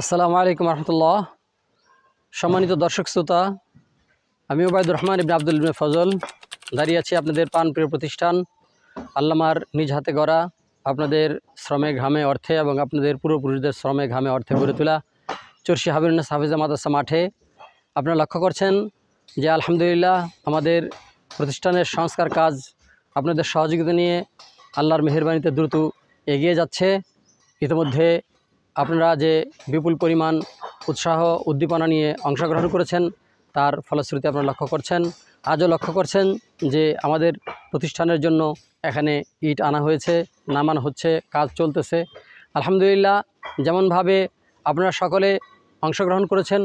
আসসালামু আলাইকুম রহমতুল্লাহ। সম্মানিত দর্শক শ্রোতা, আমি ওবায়দুর রহমান ইবনে আব্দুল ইবনে ফজল দাঁড়িয়ে আছি আপনাদের প্রাণপ্রিয় প্রতিষ্ঠান আল্লামার নিজ হাতে গড়া, আপনাদের শ্রমে ঘামে অর্থে এবং আপনাদের পূর্বপুরুষদের শ্রমে ঘামে অর্থে গড়ে তোলা চরশী হাবিবুন্নাস হাফিজা মাদ্রাসা মাঠে আপনারা লক্ষ্য করছেন যে আলহামদুলিল্লাহ আমাদের প্রতিষ্ঠানের সংস্কার কাজ আপনাদের সহযোগিতা নিয়ে আল্লাহর মেহেরবানিতে দ্রুত এগিয়ে যাচ্ছে। ইতিমধ্যে আপনারা যে বিপুল পরিমাণ উৎসাহ উদ্দীপনা নিয়ে অংশগ্রহণ করেছেন তার ফলশ্রুতি আপনারা লক্ষ্য করছেন। আজও লক্ষ্য করছেন যে আমাদের প্রতিষ্ঠানের জন্য এখানে ইট আনা হয়েছে, নামানো হচ্ছে, কাজ চলতেছে। আলহামদুলিল্লাহ যেমনভাবে আপনারা সকলে অংশগ্রহণ করেছেন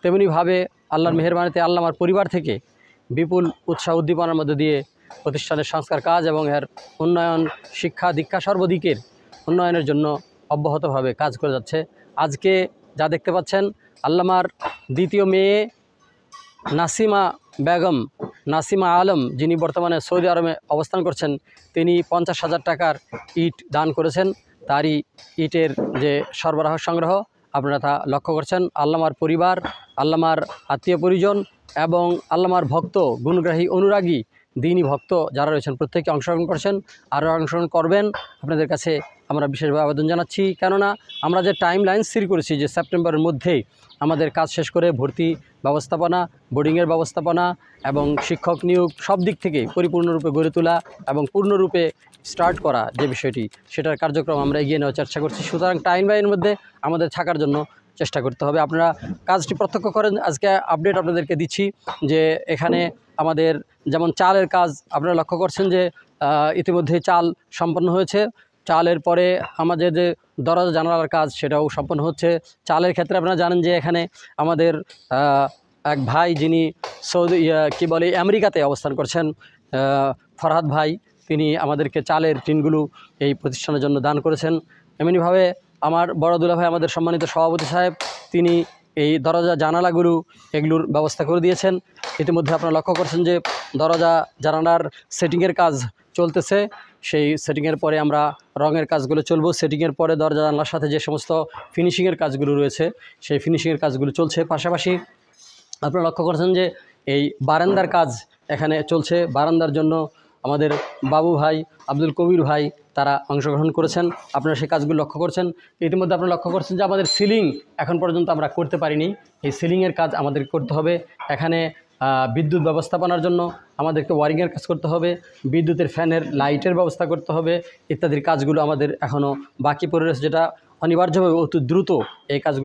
তেমনিভাবে আল্লাহর মেহেরবানিতে আল্লামার পরিবার থেকে বিপুল উৎসাহ উদ্দীপনার মধ্যে দিয়ে প্রতিষ্ঠানের সংস্কার কাজ এবং এর উন্নয়ন, শিক্ষা দীক্ষা সর্বদিকের উন্নয়নের জন্য অব্যাহতভাবে কাজ করে যাচ্ছে। আজকে যা দেখতে পাচ্ছেন আল্লামার দ্বিতীয় মেয়ে নাসিমা আলম, যিনি বর্তমানে সৌদি আরবে অবস্থান করছেন, তিনি 50,000 টাকার ইট দান করেছেন। তারই ইটের যে সরবরাহ সংগ্রহ আপনারা তা লক্ষ্য করছেন। আল্লামার পরিবার, আল্লামার আত্মীয় পরিজন এবং আল্লামার ভক্ত, গুণগ্রাহী, অনুরাগী, দিনী ভক্ত যারা রয়েছেন প্রত্যেকে অংশগ্রহণ করছেন, আরও অংশগ্রহণ করবেন। আপনাদের কাছে আমরা বিশেষভাবে আবেদন জানাচ্ছি, কেননা আমরা যে টাইম লাইন স্থির করেছি যে সেপ্টেম্বরের মধ্যেই আমাদের কাজ শেষ করে ভর্তি ব্যবস্থাপনা, বোর্ডিংয়ের ব্যবস্থাপনা এবং শিক্ষক নিয়োগ সব দিক থেকে পরিপূর্ণরূপে গড়ে তোলা এবং পূর্ণরূপে স্টার্ট করা যে বিষয়টি, সেটার কার্যক্রম আমরা এগিয়ে নেওয়ার চেষ্টা করছি। সুতরাং টাইম লাইনের মধ্যে আমাদের থাকার জন্য চেষ্টা করতে হবে। আপনারা কাজটি প্রত্যক্ষ করেন। আজকে আপডেট আপনাদেরকে দিচ্ছি যে এখানে আমাদের যেমন চালের কাজ আপনারা লক্ষ্য করছেন যে ইতিমধ্যে চাল সম্পন্ন হয়েছে। চালের পরে আমাদের যে দরজা জানালার কাজ সেটাও সম্পন্ন হচ্ছে। চালের ক্ষেত্রে আপনারা জানেন যে এখানে আমাদের এক ভাই যিনি আমেরিকাতে অবস্থান করছেন, ফরহাদ ভাই, তিনি আমাদেরকে চালের টিনগুলো এই প্রতিষ্ঠানের জন্য দান করেছেন। এমনিভাবে আমার বড় দুলা ভাই, আমাদের সম্মানিত সভাপতি সাহেব, তিনি এই দরজা জানালাগুলো এগুলোর ব্যবস্থা করে দিয়েছেন। ইতিমধ্যে আপনারা লক্ষ্য করছেন যে দরজা জানালার সেটিংয়ের কাজ চলতেছে। সেই সেটিংয়ের পরে আমরা রঙের কাজগুলো চলবো। সেটিংয়ের পরে দরজা জানালার সাথে যে সমস্ত ফিনিশিংয়ের কাজগুলো রয়েছে সেই ফিনিশিংয়ের কাজগুলো চলছে। পাশাপাশি আপনারা লক্ষ্য করছেন যে এই বারান্দার কাজ এখানে চলছে। বারান্দার জন্য আমাদের বাবু ভাই, আব্দুল কবির ভাই, তারা অংশগ্রহণ করেছেন। আপনারা সেই কাজগুলো লক্ষ্য করছেন। ইতিমধ্যে আপনারা লক্ষ্য করছেন যে আমাদের সিলিং এখন পর্যন্ত আমরা করতে পারিনি। এই সিলিংয়ের কাজ আমাদের করতে হবে। এখানে বিদ্যুৎ ব্যবস্থাপনার জন্য আমাদেরকে ওয়ারিংয়ের কাজ করতে হবে, বিদ্যুতের ফ্যানের লাইটের ব্যবস্থা করতে হবে ইত্যাদির কাজগুলো আমাদের এখনও বাকি পড়ে রয়েছে, যেটা অনিবার্যভাবে অতি দ্রুত এই কাজগুলো